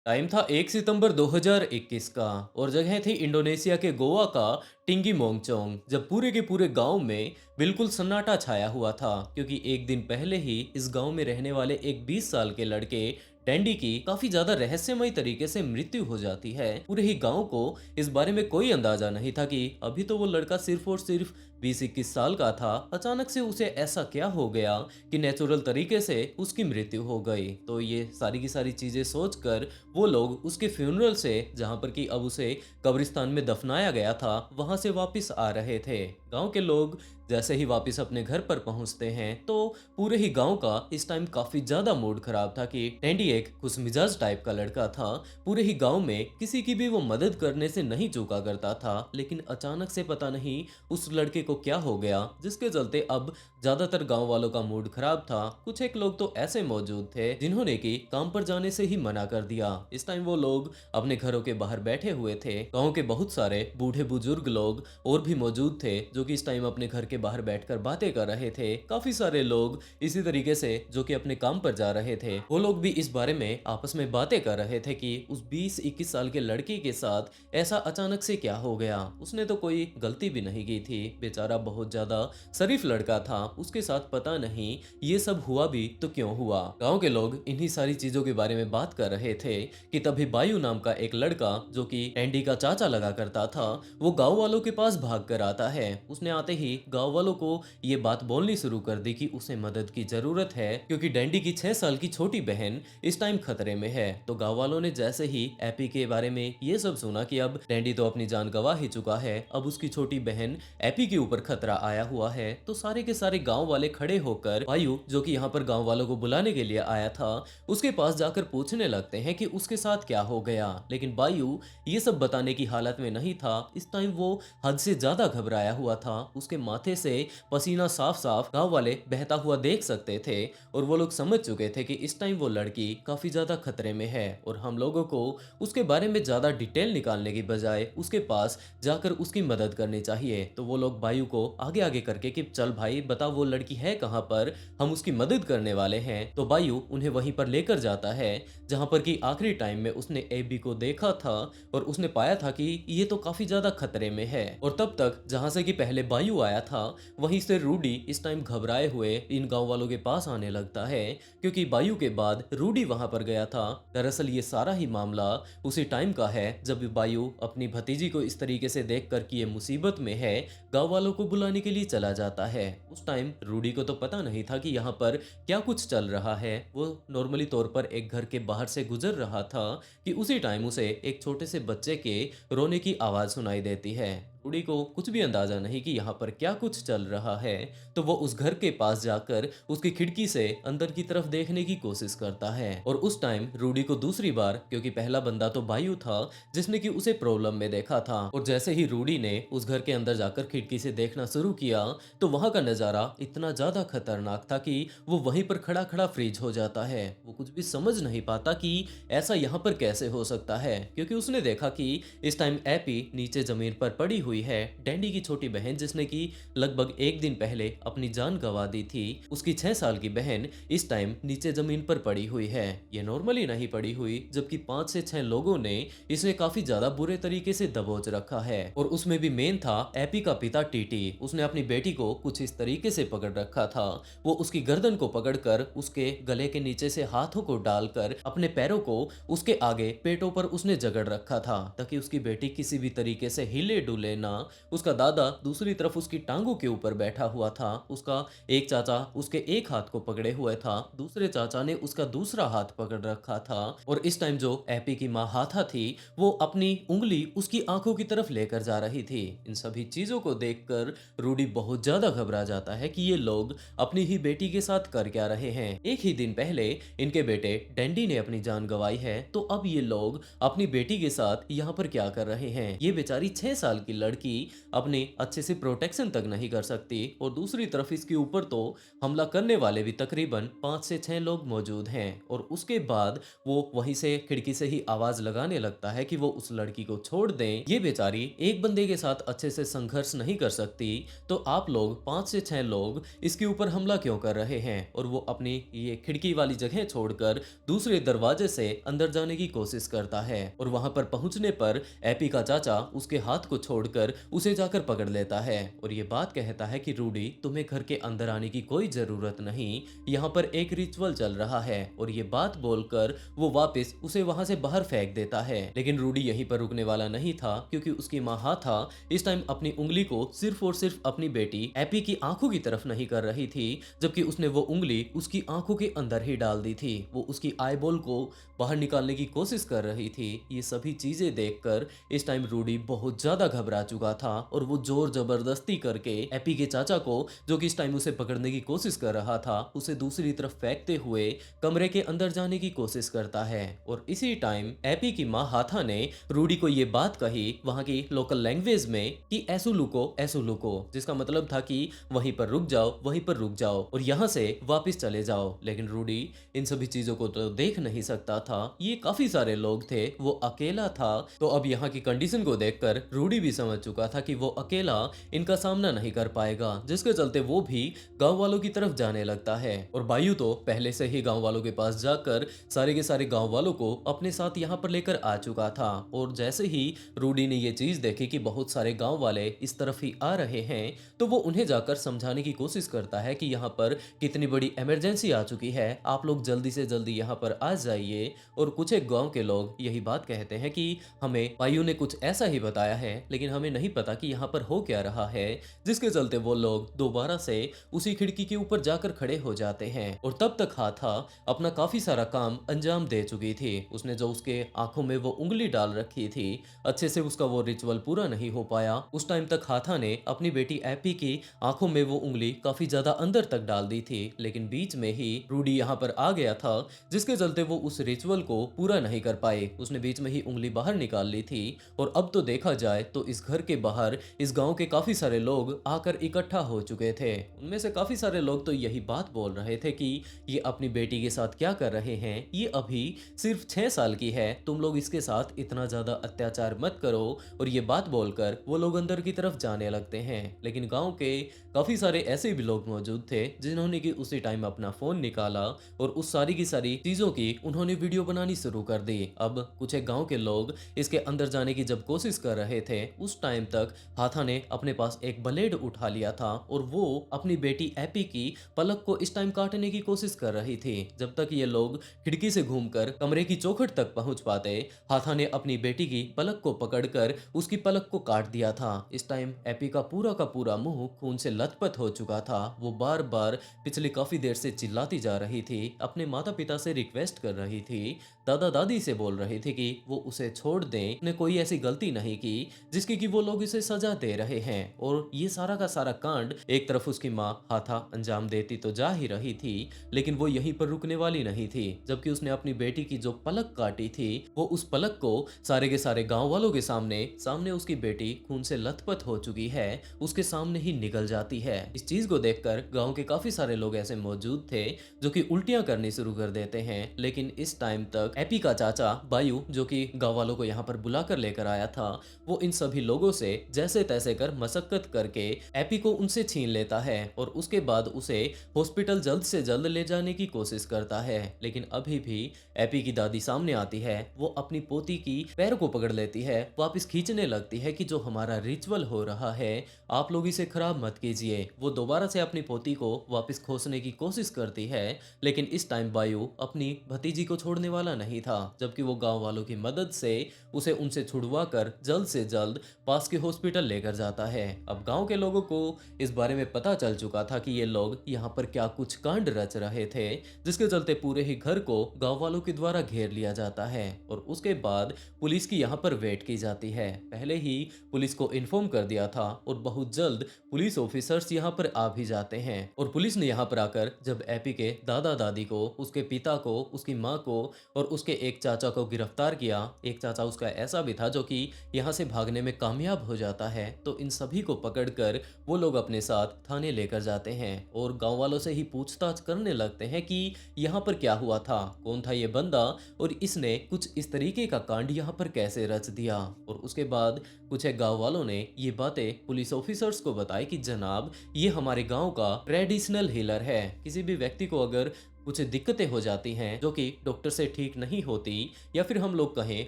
Time था 1 सितंबर 2021 का और जगह थी इंडोनेशिया के गोवा का टिंगी मोंगचोंग, जब पूरे के पूरे गांव में बिल्कुल सन्नाटा छाया हुआ था क्योंकि एक दिन पहले ही इस गांव में रहने वाले एक 20 साल के लड़के डैंडी की काफी ज्यादा रहस्यमय तरीके से मृत्यु हो जाती है। पूरे ही गांव को इस बारे में कोई अंदाजा नहीं था कि अभी तो वो लड़का सिर्फ और सिर्फ 20-21 साल का था, अचानक से उसे ऐसा क्या हो गया कि नेचुरल तरीके से उसकी मृत्यु हो गई। तो ये सारी की सारी चीजें सोचकर वो लोग उसके फ्यूनरल से, जहां पर कि अब उसे कब्रिस्तान में दफनाया गया था, वहां से वापस आ रहे थे। गांव के लोग जैसे ही वापस अपने घर पर पहुंचते हैं तो पूरे ही गांव का इस टाइम काफी ज्यादा मूड खराब था कि टैंडी एक खुशमिजाज टाइप का लड़का था। पूरे ही गांव में किसी की भी वो मदद करने से नहीं चूका करता था, लेकिन अचानक से पता नहीं उस लड़के को क्या हो गया जिसके चलते अब ज्यादातर गांव वालों का मूड खराब था। कुछ एक लोग तो ऐसे मौजूद थे जिन्होंने कि काम पर जाने से ही मना कर दिया। इस टाइम वो लोग अपने घरों के बाहर बैठे हुए थे। गांव के बहुत सारे बूढ़े बुजुर्ग लोग और भी मौजूद थे जो कि इस टाइम अपने घर के बाहर बैठकर बातें कर रहे थे। काफी सारे लोग इसी तरीके से जो कि अपने काम पर जा रहे थे, वो लोग भी इस बारे में आपस में बातें कर रहे थे कि उस 20-21 साल के लड़के के साथ ऐसा अचानक से क्या हो गया। उसने तो कोई गलती भी नहीं की थी, बेचारा बहुत ज्यादा शरीफ लड़का था, उसके साथ पता नहीं ये सब हुआ भी तो क्यों हुआ। गांव के लोग इन्हीं सारी चीजों के बारे में बात कर रहे थे कि तभी बायू नाम का एक लड़का जो कि एंडी का चाचा लगा करता था, वो गांव वालों के पास भाग कर आता है। उसने आते ही गांव वालों को ये बात बोलनी शुरू कर दी कि उसे मदद की जरूरत है क्योंकि डैंडी की 6 साल की छोटी बहन इस टाइम खतरे में है। तो गांव वालों ने जैसे ही एपी के बारे में ये सब सुना कि अब डैंडी तो अपनी जान गंवा ही चुका है, अब उसकी छोटी बहन एपी के ऊपर खतरा आया हुआ है, तो सारे के सारे गांव वाले खड़े होकर वायु जो कि यहाँ पर गांव वालों को बुलाने के लिए आया था उसके पास जाकर पूछने लगते हैं कि उसके साथ क्या हो गया। लेकिन बायू ये सब बताने की हालत में नहीं था। इस टाइम वो हद से ज्यादा घबराया हुआ था, उसके माथे से पसीना साफ साफ गांव वाले बहता हुआ देख सकते थे और वो लोग समझ चुके थे कि इस टाइम वो लड़की काफी ज्यादा खतरे में है और हम लोगों को उसके बारे में ज्यादा डिटेल निकालने की बजाय उसके पास जाकर उसकी मदद करनी चाहिए। तो वो लोग बायू को आगे आगे करके कि चल भाई बता वो लड़की है कहाँ पर, हम उसकी मदद करने वाले हैं। तो बायू उन्हें वहीं पर लेकर जाता है जहां पर कि आखिरी टाइम में उसने एबी को देखा था और उसने पाया था कि ये तो काफी ज्यादा खतरे में है। और तब तक जहां से कि पहले बायू आया था वहीं से रूडी इस टाइम घबराए हुए इन गांव वालों के पास आने लगता है क्योंकि बायू के बाद रूडी वहां पर गया था। दरअसल ये सारा ही मामला उसी टाइम का है जब बायू अपनी भतीजी को इस तरीके से देखकर कि ये मुसीबत में है गांव वालों को बुलाने के लिए चला जाता है। उस टाइम रूडी को तो पता नहीं था कि यहाँ पर क्या कुछ चल रहा है। वो नॉर्मली तौर पर एक घर के बाहर से गुजर रहा था कि उसी टाइम उसे एक छोटे से बच्चे के रोने की आवाज सुनाई देती है। रूडी को कुछ भी अंदाजा नहीं कि यहाँ पर क्या कुछ चल रहा है, तो वो उस घर के पास जाकर उसकी खिड़की से अंदर की तरफ देखने की कोशिश करता है। और उस टाइम रूडी को दूसरी बार, क्योंकि पहला बंदा तो बायू था जिसने कि उसे प्रॉब्लम में देखा था, और जैसे ही रूडी ने उस घर के अंदर जाकर खिड़की से देखना शुरू किया तो वहां का नजारा इतना ज्यादा खतरनाक था कि वो वहीं पर खड़ा खड़ा फ्रीज हो जाता है। वो कुछ भी समझ नहीं पाता कि ऐसा यहाँ पर कैसे हो सकता है, क्योंकि उसने देखा कि इस टाइम एपी नीचे जमीन पर पड़ी हुई है। डैंडी की छोटी बहन जिसने कि लगभग एक दिन पहले अपनी जान गंवा दी थी, उसकी 6 साल की बहन इस टाइम नीचे जमीन पर पड़ी हुई है। ये नॉर्मली नहीं पड़ी हुई, जबकि 5 से 6 लोगों ने इसे काफी ज्यादा बुरे तरीके से दबोच रखा है। और उसमें भी मेन था एपी का पिता टीटी। उसने अपनी बेटी को कुछ इस तरीके से पकड़ रखा था, वो उसकी गर्दन को पकड़कर उसके गले के नीचे से हाथों को डालकर अपने पैरों को उसके आगे पेटों पर उसने जकड़ रखा था ताकि उसकी बेटी किसी भी तरीके से हिले डुले ना। उसका दादा दूसरी तरफ उसकी टांगों के ऊपर बैठा हुआ था। उसका एक चाचा उसके एक हाथ को पकड़े हुए था, दूसरे चाचा ने उसका दूसरा हाथ पकड़ रखा था। और इस टाइम जो एपी की माँ हाथा थी वो अपनी उंगली उसकी आंखों की तरफ लेकर जा रही थी। इन सभी चीजों को देखकर रूडी बहुत ज्यादा घबरा जाता है कि ये लोग अपनी ही बेटी के साथ कर क्या रहे हैं। एक ही दिन पहले इनके बेटे डैंडी ने अपनी जान गंवाई है, तो अब ये लोग अपनी बेटी के साथ यहाँ पर क्या कर रहे हैं। ये बेचारी 6 साल की लड़की अपनी अच्छे से प्रोटेक्शन तक नहीं कर सकती और दूसरी तरफ इसके ऊपर तो हमला करने वाले भी तकरीबन 5 से 6 लोग मौजूद हैं। और उसके बाद वो वहीं से खिड़की से ही आवाज लगाने लगता है कि वो उस लड़की को छोड़ दें, ये बेचारी एक बंदे के साथ अच्छे से संघर्ष नहीं कर सकती, तो आप लोग 5 से 6 लोग इसके ऊपर हमला क्यों कर रहे हैं। और वो अपनी ये खिड़की वाली जगह छोड़कर दूसरे दरवाजे से अंदर जाने की कोशिश करता है और वहां पर पहुंचने पर एपी का चाचा उसके हाथ को छोड़कर उसे जाकर पकड़ लेता है और ये बात कहता है कि रूडी, तुम्हें घर के अंदर आने की कोई जरूरत नहीं, यहाँ पर एक रिचुअल चल रहा है। और ये बात बोलकर वो वापस उसे वहां से बाहर फेंक देता है। लेकिन रूडी यहीं पर रुकने वाला नहीं था, क्योंकि उसकी माँ हाथा इस टाइम अपनी उंगली को सिर्फ और सिर्फ अपनी बेटी एपी की आंखों की तरफ नहीं कर रही थी, जबकि उसने वो उंगली उसकी आंखों के अंदर ही डाल दी थी। वो उसकी आईबॉल को बाहर निकालने की कोशिश कर रही थी। ये सभी चीजें देखकर इस टाइम रूडी बहुत ज्यादा घबरा चुका था और वो जोर जबरदस्ती करके एपी के चाचा को, जो कि इस टाइम उसे पकड़ने की कोशिश कर रहा था, उसे दूसरी तरफ फेंकते हुए कमरे के अंदर जाने की कोशिश करता है। और इसी टाइम एपी की माँ हाथा ने रूडी को ये बात कही वहां की लोकल लैंग्वेज में कि ऐसो लुको, जिसका मतलब था कि वहीं पर रुक जाओ, वहीं पर रुक जाओ और यहाँ से वापस चले जाओ। लेकिन रूडी इन सभी चीजों को तो देख नहीं सकता था। ये काफी सारे लोग थे, वो अकेला था। तो अब यहाँ की कंडीशन को देखकर रूडी भी समझ चुका था कि वो अकेला इनका सामना नहीं कर पाएगा, जिसके चलते वो भी गांव वालों की तरफ जाने लगता है। और बायू तो पहले से ही गांव वालों के पास जाकर सारे के सारे गांव वालों को अपने साथ यहाँ पर लेकर आ चुका था। और जैसे ही रूडी ने ये चीज देखी कि बहुत सारे गांव वाले इस तरफ ही आ रहे हैं, तो वो उन्हें जाकर समझाने की कोशिश करता है कि यहाँ पर कितनी बड़ी इमरजेंसी आ चुकी है, आप लोग जल्दी से जल्दी यहाँ पर आ जाइए। और कुछ एक गांव के लोग यही बात कहते हैं कि हमें बायू ने कुछ ऐसा ही बताया है, लेकिन हमें नहीं पता कि यहाँ पर हो क्या रहा है, जिसके चलते वो लोग दोबारा से उसी खिड़की के ऊपर जाकर खड़े हो जाते हैं। और तब तक हाथा अपना काफी सारा काम अंजाम दे चुकी थी। उसने जो उसके आंखों में वो उंगली डाल रखी थी, अच्छे से उसका वो रिचुअल पूरा नहीं हो पाया। उस टाइम तक हाथा ने अपनी बेटी एपी की आंखों में वो उंगली काफी ज्यादा अंदर तक डाल दी थी, लेकिन बीच में ही रूडी यहाँ पर आ गया था, जिसके चलते वो उस रिचुअल को पूरा नहीं कर पाए। उसने बीच में ही उंगली बाहर निकाल ली थी। और अब तो देखा जाए तो इस घर के बाहर इस गांव के काफी सारे लोग आकर इकट्ठा हो चुके थे। उनमें से काफी सारे लोग तो यही बात बोल रहे थे कि ये अपनी बेटी के साथ क्या कर रहे हैं, ये अभी सिर्फ 6 साल की है, तुम लोग इसके साथ इतना ज्यादा अत्याचार मत करो। और ये बात बोलकर वो लोग अंदर की तरफ जाने लगते हैं। लेकिन गांव के काफी सारे ऐसे भी लोग मौजूद थे जिन्होंने कि उसी टाइम अपना फोन निकाला और उस सारी की सारी चीजों की उन्होंने वीडियो बनानी शुरू कर दी। अब कुछ एक गांव के लोग इसके अंदर जाने की जब कोशिश कर रहे थे, उस टाइम तक हाथा ने अपने पास एक ब्लेड उठा लिया था और वो अपनी बेटी एपी की पलक को इस टाइम काटने की कोशिश कर रही थी। जब तक ये लोग खिड़की से घूमकर कमरे की चौखट तक पहुंच पाते, हाथा ने अपनी बेटी की पलक को पकड़कर उसकी पलक को काट दिया था। इस टाइम एपी का पूरा मुंह खून से लथपथ हो चुका था। वो बार बार पिछले काफी देर से चिल्लाती जा रही थी, अपने माता पिता से रिक्वेस्ट कर रही थी, दादा दादी से बोल रही थी कि वो उसे छोड़ दें, ने कोई ऐसी गलती नहीं की जिसकी कि वो लोग इसे सजा दे रहे हैं। और ये सारा का सारा कांड एक तरफ उसकी माँ हाथा अंजाम देती तो जा ही रही थी, लेकिन वो यहीं पर रुकने वाली नहीं थी। जबकि उसने अपनी बेटी की जो पलक काटी थी, वो उस पलक को सारे के सारे गांव वालों के सामने उसकी बेटी खून से लथपथ हो चुकी है, उसके सामने ही निकल जाती है। इस चीज को देखकर गांव के काफी सारे लोग ऐसे मौजूद थे जो कि उल्टियां करनी शुरू कर देते हैं। लेकिन इस टाइम तक एपी का चाचा बायू, जो कि गांव वालों को यहाँ पर बुलाकर लेकर आया था, वो इन सभी लोगों से जैसे तैसे कर मशक्कत करके एपी को उनसे छीन लेता है और उसके बाद उसे हॉस्पिटल जल्द से जल्द ले जाने की कोशिश करता है। लेकिन अभी भी एपी की दादी सामने आती है, वो अपनी पोती की पैर को पकड़ लेती है, वापस खींचने लगती है कि जो हमारा रिचुअल हो रहा है आप लोग इसे खराब मत कीजिए। वो दोबारा से अपनी पोती को वापस खोसने की कोशिश करती है, लेकिन इस टाइम बायू अपनी भतीजी को छोड़ने वाला नहीं था, जबकि वो गांव वालों की मदद से उसे उनसे छुड़वा कर जल्द से जल्द पास के हॉस्पिटल लेकर जाता है। अब गांव के लोगों को इस बारे में पता चल चुका था कि ये लोग यहाँ पर क्या कुछ कांड रच रहे थे, जिसके चलते पूरे ही घर को गांव वालों के द्वारा घेर लिया जाता है और उसके बाद पुलिस की यहाँ पर वेट की जाती है। पहले ही पुलिस को इन्फॉर्म कर दिया था और बहुत जल्द पुलिस ऑफिसर ऑफिसर्स यहाँ पर आ भी जाते हैं और पुलिस ने यहाँ पर आकर जब एपी के दादा दादी को, उसके पिता को, उसकी माँ को और उसके एक चाचा को गिरफ्तार किया। एक चाचा उसका ऐसा भी था जो कि यहाँ से भागने में कामयाब हो जाता है। तो इन सभी को पकड़कर वो लोग अपने साथ थाने लेकर जाते हैं और गांव वालों से ही पूछताछ करने लगते हैं कि यहाँ पर क्या हुआ था, कौन था ये बंदा और इसने कुछ इस तरीके का कांड यहाँ पर कैसे रच दिया। और उसके बाद कुछ एक गांव वालों ने ये बातें पुलिस ऑफिसर्स को बताई कि जनाब, ये हमारे गांव का ट्रेडिशनल हीलर है। किसी भी व्यक्ति को अगर कुछ दिक्कतें हो जाती हैं जो कि डॉक्टर से ठीक नहीं होती, या फिर हम लोग कहें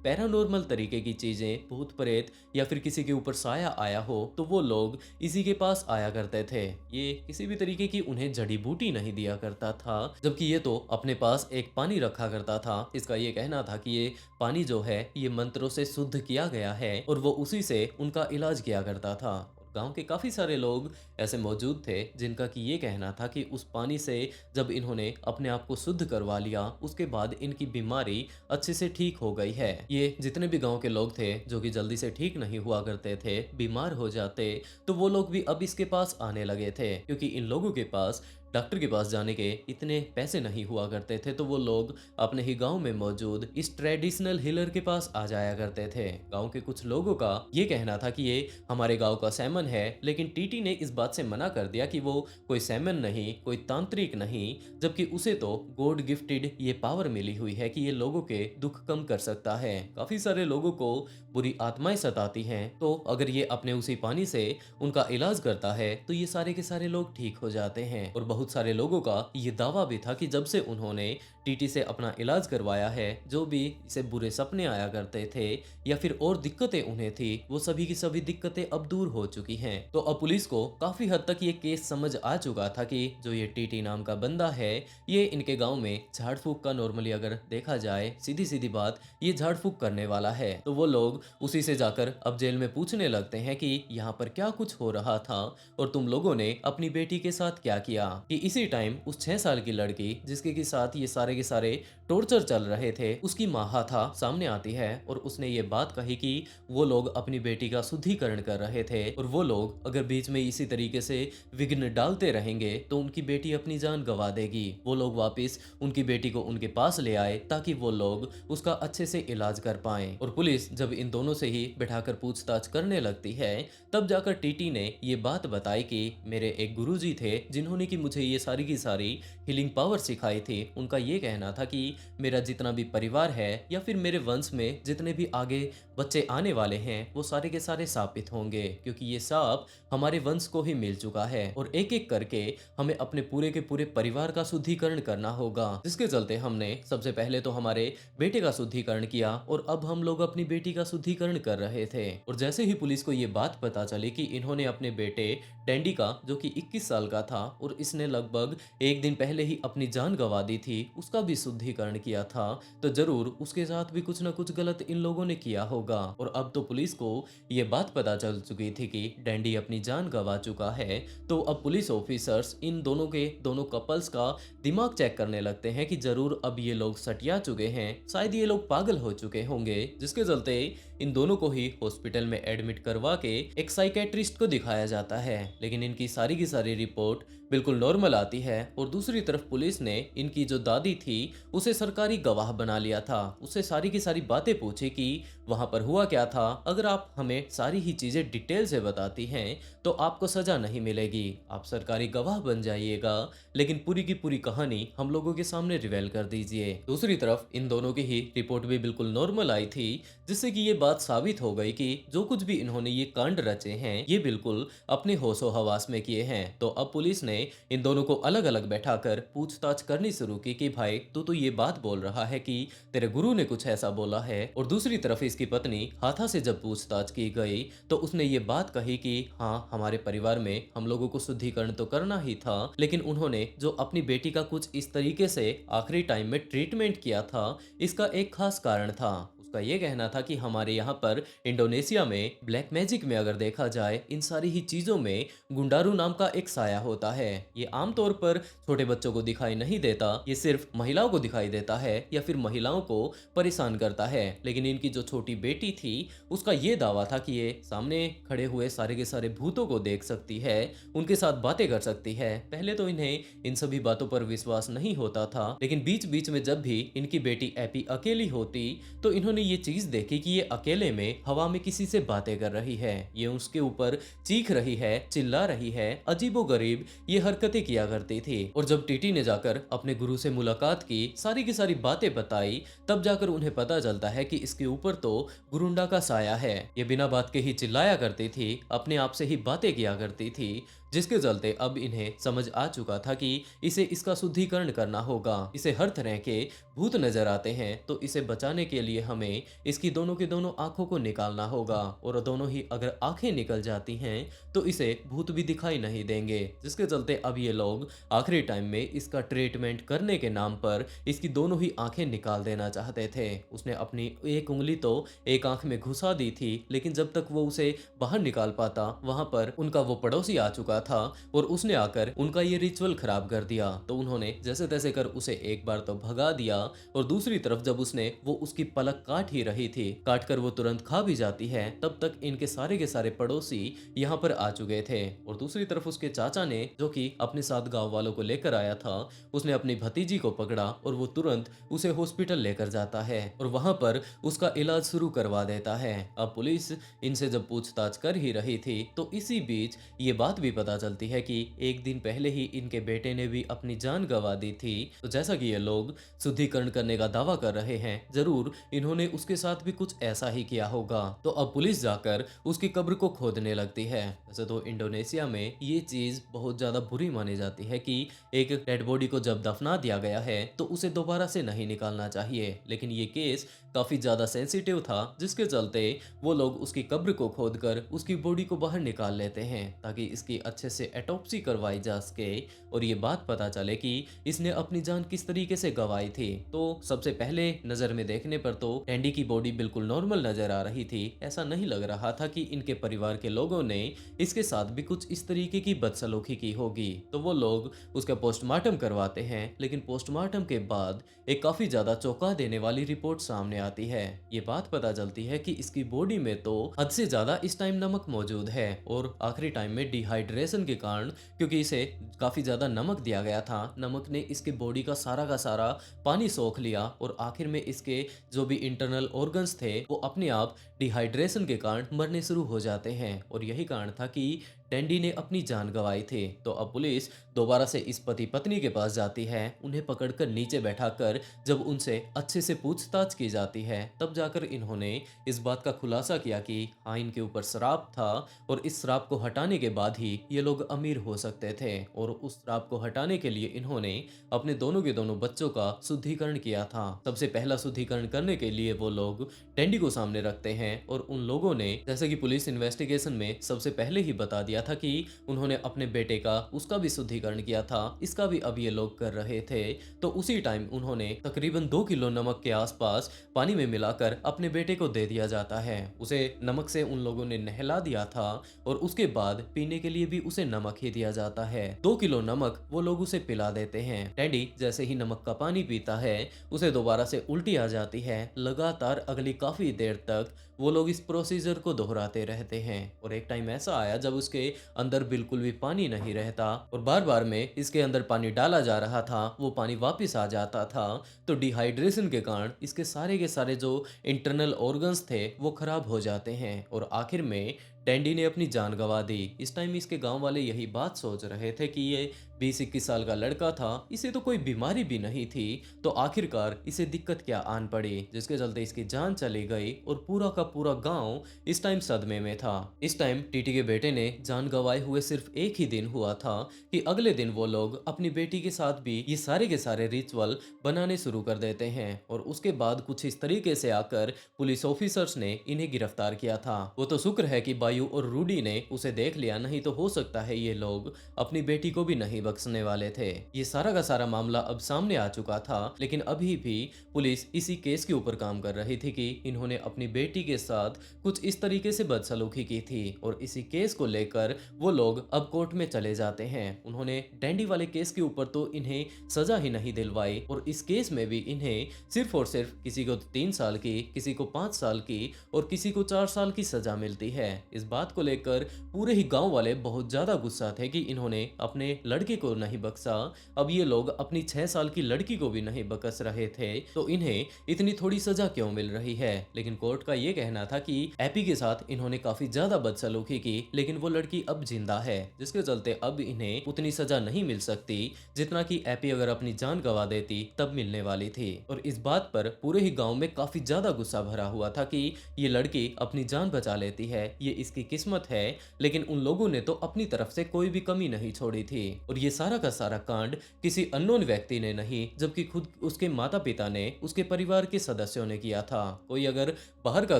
पैरानॉर्मल तरीके की चीजें, भूत प्रेत या फिर किसी के ऊपर साया आया हो, तो वो लोग इसी के पास आया करते थे। ये किसी भी तरीके की उन्हें जड़ी बूटी नहीं दिया करता था, जबकि ये तो अपने पास एक पानी रखा करता था। इसका ये कहना था कि ये पानी जो है ये मंत्रों से शुद्ध किया गया है और वो उसी से उनका इलाज किया करता था। गांव के काफी सारे लोग ऐसे मौजूद थे जिनका कि ये कहना था कि उस पानी से जब इन्होंने अपने आप को शुद्ध करवा लिया, उसके बाद इनकी बीमारी अच्छे से ठीक हो गई है। ये जितने भी गांव के लोग थे जो कि जल्दी से ठीक नहीं हुआ करते थे, बीमार हो जाते, तो वो लोग भी अब इसके पास आने लगे थे, क्योंकि इन लोगों के पास डॉक्टर के पास जाने के इतने पैसे नहीं हुआ करते थे। तो वो लोग अपने ही गांव में मौजूद इस ट्रेडिशनल हीलर के पास आ जाया करते थे। गांव के कुछ लोगों का ये कहना था कि ये हमारे गांव का सैमन है, लेकिन टीटी ने इस बात से मना कर दिया कि वो कोई सैमन नहीं, कोई तांत्रिक नहीं, जबकि उसे तो गॉड गिफ्टेड ये पावर मिली हुई है कि ये लोगों के दुख कम कर सकता है। काफी सारे लोगों को बुरी आत्माएं सताती हैं, तो अगर ये अपने उसी पानी से उनका इलाज करता है तो ये सारे के सारे लोग ठीक हो जाते हैं। और बहुत सारे लोगों का ये दावा भी था कि जब से उन्होंने टीटी से अपना इलाज करवाया है, जो भी इसे बुरे सपने आया करते थे या फिर और दिक्कतें उन्हें थी, वो सभी की सभी दिक्कतें अब दूर हो चुकी हैं। तो अब पुलिस को काफी हद तक ये केस समझ आ चुका था कि जो ये टीटी नाम का बंदा है, ये इनके गांव में झाड़ फूक का, नॉर्मली अगर देखा जाए सीधी सीधी बात, ये झाड़ फूक करने वाला है। तो वो लोग उसी से जाकर अब जेल में पूछने लगते हैं कि यहाँ पर क्या कुछ हो रहा था और तुम लोगों ने अपनी बेटी के साथ क्या किया। कि इसी टाइम उस 6 साल की लड़की जिसके के साथ ये सारे के सारे टॉर्चर चल रहे थे, उसकी माँ था सामने आती है और उसने ये बात कही कि वो लोग अपनी बेटी का शुद्धिकरण कर रहे थे और वो लोग अगर बीच में इसी तरीके से विघ्न डालते रहेंगे तो उनकी बेटी अपनी जान गंवा देगी। वो लोग वापस उनकी बेटी को उनके पास ले आए ताकि वो लोग उसका अच्छे से इलाज कर पाए। और पुलिस जब इन दोनों से ही बैठाकर पूछताछ करने लगती है, तब जाकर टीटी ने ये बात बताई कि मेरे एक गुरुजी थे जिन्होंने कि मुझे ये सारी की सारी हीलिंग पावर सिखाई थी। उनका ये कहना था कि मेरा जितना भी परिवार है या फिर मेरे वंश में जितने भी आगे बच्चे आने वाले हैं, वो सारे के सारे शापित होंगे, क्योंकि ये साप हमारे वंश को ही मिल चुका है और एक एक करके हमें अपने पूरे के पूरे परिवार का शुद्धिकरण करना होगा। जिसके चलते हमने सबसे पहले तो हमारे बेटे का शुद्धिकरण किया और अब हम लोग अपनी बेटी का शुद्धिकरण कर रहे थे। और जैसे ही पुलिस को ये बात पता चली कि इन्होंने अपने बेटे डैंडी का, जो कि 21 साल का था और इसने लगभग एक दिन पहले ही अपनी जान गंवा दी थी, उसका भी शुद्धिकरण किया था, तो जरूर उसके साथ भी कुछ ना कुछ गलत इन लोगों ने किया होगा। और अब तो पुलिस को ये बात पता चल चुकी थी कि डैंडी अपनी जान गंवा चुका है। तो अब पुलिस ऑफिसर्स इन दोनों कपल्स का दिमाग चेक करने लगते हैं कि जरूर अब ये लोग सटिया चुके हैं, शायद ये लोग पागल हो चुके होंगे। जिसके चलते इन दोनों को ही हॉस्पिटल में एडमिट करवा के एक साइकेट्रिस्ट को दिखाया जाता है, लेकिन इनकी सारी की सारी रिपोर्ट बिल्कुल नॉर्मल आती है। और दूसरी तरफ पुलिस ने इनकी जो दादी थी उसे सरकारी गवाह बना लिया था, उससे सारी की सारी बातें पूछी कि वहां पर हुआ क्या था। अगर आप हमें सारी ही चीजें डिटेल से बताती हैं तो आपको सजा नहीं मिलेगी, आप सरकारी गवाह बन जाइएगा, लेकिन पूरी की पूरी कहानी हम लोगों के सामने रिवेल कर दीजिए। दूसरी तरफ इन दोनों की ही रिपोर्ट भी बिल्कुल नॉर्मल आई थी, जिससे कि ये बात साबित हो गई कि जो कुछ भी इन्होंने ये कांड रचे हैं ये बिल्कुल अपने होशो हवास में किए हैं। तो अब पुलिस ने इन दोनों को अलग अलग बैठाकर पूछताछ करनी शुरू की कि भाई तू तो ये बात बोल रहा है कि तेरे गुरु ने कुछ ऐसा बोला है। और दूसरी तरफ इसकी पत्नी हाथा से जब पूछताछ की गई तो उसने ये बात कही कि हाँ, हमारे परिवार में हम लोगों को शुद्धिकरण तो करना ही था, लेकिन उन्होंने जो अपनी बेटी का कुछ इस तरीके से आखिरी टाइम में ट्रीटमेंट किया था, इसका एक खास कारण था। उसका उसका ये कहना था कि हमारे यहाँ पर इंडोनेशिया में ब्लैक मैजिक में अगर देखा जाए, इन सारी ही चीज़ों में गुंडारू नाम का एक साया होता है। ये आमतौर पर छोटे बच्चों को दिखाई नहीं देता, ये सिर्फ महिलाओं को दिखाई देता है या फिर महिलाओं को परेशान करता है। लेकिन इनकी जो छोटी बेटी थी, उसका ये दावा था कि ये सामने खड़े हुए सारे के सारे भूतों को देख सकती है, उनके साथ बातें कर सकती है। पहले तो इन्हें इन सभी बातों पर विश्वास नहीं होता था, लेकिन बीच बीच में जब भी इनकी बेटी एपी अकेली होती तो इन्होंने ये चीज देखी कि ये अकेले में हवा में किसी से बातें कर रही है, ये उसके ऊपर चीख रही है, चिल्ला रही है, अजीबोगरीब ये हरकतें किया करती थी। और जब टीटी ने जाकर अपने गुरु से मुलाकात की, सारी की सारी बातें बताई, तब जाकर उन्हें पता चलता है कि इसके ऊपर तो गुरुंडा का साया है। ये बिना बात के ही चिल्लाया करती थी, अपने आप से ही बातें किया करती थी, जिसके चलते अब इन्हें समझ आ चुका था कि इसे इसका शुद्धिकरण करना होगा। इसे हर तरह के भूत नजर आते हैं, तो इसे बचाने के लिए हमें इसकी दोनों के दोनों आंखों को निकालना होगा, और दोनों ही अगर आंखें निकल जाती हैं तो इसे भूत भी दिखाई नहीं देंगे। जिसके चलते अब ये लोग आखिरी टाइम में इसका ट्रीटमेंट करने के नाम पर इसकी दोनों ही आंखें निकाल देना चाहते थे। उसने अपनी एक उंगली तो एक आंख में घुसा दी थी, लेकिन जब तक वो उसे बाहर निकाल पाता, वहां पर उनका वो पड़ोसी आ चुका था और उसने आकर उनका ये रिचुअल खराब कर दिया। तो उन्होंने जैसे तैसे कर उसे एक बार तो भगा दिया, और दूसरी तरफ जब उसने वो उसकी पलक काट ही रही थी, काट कर वो तुरंत खा भी जाती है, तब तक इनके सारे के सारे पड़ोसी यहाँ पर आ चुके थे। और दूसरी तरफ उसके चाचा ने, जो कि अपने साथ गांव वालों को लेकर आया था, उसने अपनी भतीजी को पकड़ा और वो तुरंत उसे हॉस्पिटल लेकर जाता है और वहां पर उसका इलाज शुरू करवा देता है। अब पुलिस इनसे जब पूछताछ कर ही रही थी, तो इसी बीच ये बात भी पता चलती है कि एक दिन पहले ही इनके बेटे ने भी अपनी जान गंवा दी थी। तो जैसा कि ये लोग शुद्धिकरण करने का दावा कर रहे हैं, जरूर इन्होंने उसके साथ भी कुछ ऐसा ही किया होगा। तो अब पुलिस जाकर उसकी कब्र को खोदने लगती है। वैसे तो इंडोनेशिया में ये चीज बहुत ज्यादा बुरी मानी जाती है कि एक डेड बॉडी को जब दफना दिया गया है तो उसे दोबारा से नहीं निकालना चाहिए, लेकिन ये केस काफी ज्यादा सेंसिटिव था, जिसके चलते वो लोग उसकी कब्र को खोदकर उसकी बॉडी को बाहर निकाल लेते हैं ताकि इसकी अच्छे से ऑटोप्सी करवाई जा सके और ये बात पता चले कि इसने अपनी जान किस तरीके से गंवाई थी। तो सबसे पहले नजर में देखने पर तो टैंडी की बॉडी बिल्कुल नॉर्मल नजर आ रही थी। ऐसा नहीं लग रहा था कि इनके परिवार के लोगों ने इसके साथ भी कुछ इस तरीके की बदसलूकी की होगी। तो वो लोग उसका पोस्टमार्टम करवाते हैं, लेकिन पोस्टमार्टम के बाद एक काफी ज्यादा चौंका देने वाली रिपोर्ट सामने आती है। ये बात पता चलती है कि इसकी बॉडी में तो हद से ज्यादा इस टाइम नमक मौजूद है, और आखिरी टाइम में डिहाइड्रेशन के कारण, क्योंकि इसे काफी ज्यादा नमक दिया गया था, नमक ने इसके बॉडी का सारा पानी सोख लिया और आखिर में इसके जो भी इंटरनल ऑर्गन्स थे वो अपने आप डिहाइड्रेशन के कारण मरने शुरू हो जाते हैं। और यही कारण था कि टैंडी ने अपनी जान गंवाई थी। तो अब पुलिस दोबारा से इस पति पत्नी के पास जाती है, उन्हें पकड़कर नीचे बैठाकर जब उनसे अच्छे से पूछताछ की जाती है, तब जाकर इन्होंने इस बात का खुलासा किया कि हाँ, इनके ऊपर श्राप था और इस श्राप को हटाने के बाद ही ये लोग अमीर हो सकते थे। और उस श्राप को हटाने के लिए इन्होंने अपने दोनों के दोनों बच्चों का शुद्धिकरण किया था। सबसे पहला शुद्धिकरण करने के लिए वो लोग टैंडी को सामने रखते हैं, और उन लोगों ने, जैसे कि पुलिस इन्वेस्टिगेशन में सबसे पहले ही बता दिया था कि उन्होंने अपने बेटे का, उसका भी शुद्धिकरण किया था, इसका भी अब ये लोग कर रहे थे। तो उसी टाइम उन्होंने तकरीबन 2 किलो नमक के आसपास पानी में मिलाकर अपने बेटे को दे दिया जाता है। उसे नमक से उन लोगों ने नहला दिया था और उसके बाद पीने के लिए भी उसे नमक ही दिया जाता है। 2 किलो नमक वो लोग उसे पिला देते हैं। टैंडी जैसे ही नमक का पानी पीता है, उसे दोबारा से उल्टी आ जाती है। लगातार अगली काफी देर तक वो लोग इस प्रोसीजर को दोहराते रहते हैं, और एक टाइम ऐसा आया जब उसके अंदर बिल्कुल भी पानी नहीं रहता और बार बार में इसके अंदर पानी डाला जा रहा था, वो पानी वापस आ जाता था। तो डिहाइड्रेशन के कारण इसके सारे के सारे जो इंटरनल ऑर्गन्स थे वो खराब हो जाते हैं, और आखिर में टैंडी ने अपनी जान गंवा दी। इस टाइम इसके गांव वाले यही बात सोच रहे थे कि ये 20-21 साल का लड़का था, इसे तो कोई बीमारी भी नहीं थी, तो आखिरकार इसे दिक्कत क्या आन पड़ी, जिसके चलते इसकी जान चली गई और पूरा का पूरा गांव इस टाइम सदमे में था। इस टाइम टीटी के बेटे ने जान गंवाए हुए सिर्फ एक ही दिन हुआ था कि अगले दिन वो लोग अपनी बेटी के साथ भी ये सारे के सारे रिचुअल बनाने शुरू कर देते हैं, और उसके बाद कुछ इस तरीके से आकर पुलिस ऑफिसर्स ने इन्हें गिरफ्तार किया था। वो तो शुक्र है कि बायो जलवायु और रूडी ने उसे देख लिया, नहीं तो हो सकता है ये लोग अपनी बेटी को भी नहीं बख्शने वाले थे। ये सारा का सारा मामला अब सामने आ चुका था, लेकिन अभी भी पुलिस इसी केस के ऊपर काम कर रही थी कि इन्होंने अपनी बेटी के साथ कुछ इस तरीके से बदसलूकी की थी, और इसी केस को लेकर वो लोग अब कोर्ट में चले जाते हैं। उन्होंने डैंडी वाले केस के ऊपर तो इन्हें सजा ही नहीं दिलवाई, और इस केस में भी इन्हें सिर्फ और सिर्फ किसी को 3 साल की, किसी को 5 साल की और किसी को 4 साल की सजा मिलती है। इस बात को लेकर पूरे ही गांव वाले बहुत ज्यादा गुस्सा थे कि इन्होंने अपने लड़के को नहीं बख्शा, अब ये लोग अपनी 6 साल की लड़की को भी नहीं बख्श रहे थे, तो इन्हें इतनी थोड़ी सजा क्यों मिल रही है। लेकिन कोर्ट का ये कहना था कि एपी के साथ इन्होंने काफी ज्यादा बदसलूकी की, लेकिन वो लड़की अब जिंदा है, जिसके चलते अब इन्हें उतनी सजा नहीं मिल सकती जितना कि एपी अगर अपनी जान गंवा देती तब मिलने वाली थी। और इस बात पर पूरे ही गांव में काफी ज्यादा गुस्सा भरा हुआ था कि ये लड़की अपनी जान बचा लेती है, ये इसकी किस्मत है, लेकिन उन लोगों ने तो अपनी तरफ से कोई भी कमी नहीं छोड़ी थी। और ये सारा का सारा कांड किसी अननोन व्यक्ति ने नहीं, जबकि खुद उसके माता पिता ने, उसके परिवार के सदस्यों ने किया था। कोई अगर बाहर का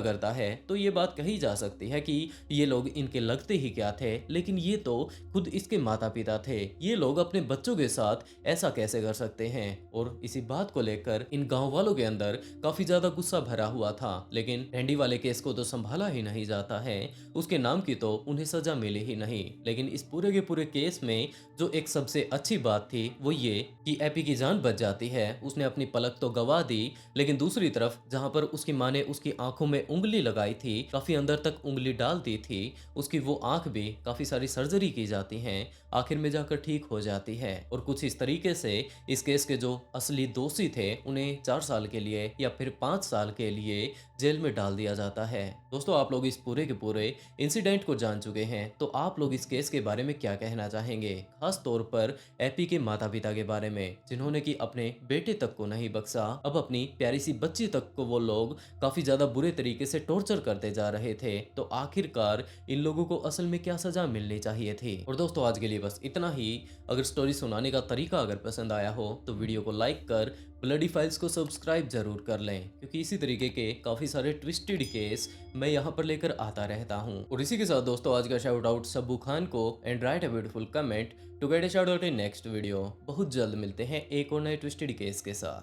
करता है तो ये बात कही जा सकती है कि ये लोग इनके लगते ही क्या थे, लेकिन ये तो खुद इसके माता पिता थे, ये लोग अपने बच्चों के साथ ऐसा कैसे कर सकते हैं। और इसी बात को लेकर इन गांव वालों के अंदर काफी ज्यादा गुस्सा भरा हुआ था, लेकिन डैंडी वाले केस को तो संभाला ही नहीं जाता है, उसके नाम की तो उन्हें सजा मिली ही नहीं। लेकिन इस पूरे के पूरे केस में जो एक सबसे अच्छी बात थी वो ये कि एपी की जान बच जाती है, उसने अपनी पलक तो गवा दी, लेकिन दूसरी तरफ जहां पर उसकी माँ ने उसकी आंखों में उंगली लगाई थी, काफी अंदर तक उंगली डाल दी थी, उसकी वो आंख भी काफी सारी सर्जरी की जाती है, आखिर में जाकर ठीक हो जाती है। और कुछ इस तरीके से इस केस के जो असली दोषी थे उन्हें 4 साल के लिए या फिर 5 साल के लिए जेल में डाल दिया जाता है। दोस्तों, आप लोग इस पूरे के पूरे इंसिडेंट को जान चुके हैं, तो आप लोग इस केस के बारे में क्या कहना चाहेंगे, खास तौर पर एपी के माता पिता के बारे में, जिन्होंने कि अपने बेटे तक को नहीं बख्शा, अब अपनी प्यारी सी बच्ची तक को वो लोग काफी ज्यादा बुरे तरीके से टॉर्चर करते जा रहे थे। तो आखिरकार इन लोगों को असल में क्या सजा मिलनी चाहिए थी। और दोस्तों, आज के लिए बस इतना ही। अगर स्टोरी सुनाने का तरीका अगर पसंद आया हो तो वीडियो को लाइक कर ब्लडी फाइल्स को सब्सक्राइब जरूर कर लें, क्योंकि इसी तरीके के काफी सारे ट्विस्टेड केस मैं यहाँ पर लेकर आता रहता हूँ। और इसी के साथ दोस्तों, आज का शाउट आउट सब्बू खान को, and write a beautiful comment to get a shout out in next video. बहुत जल्द मिलते हैं एक और नए ट्विस्टेड केस के साथ।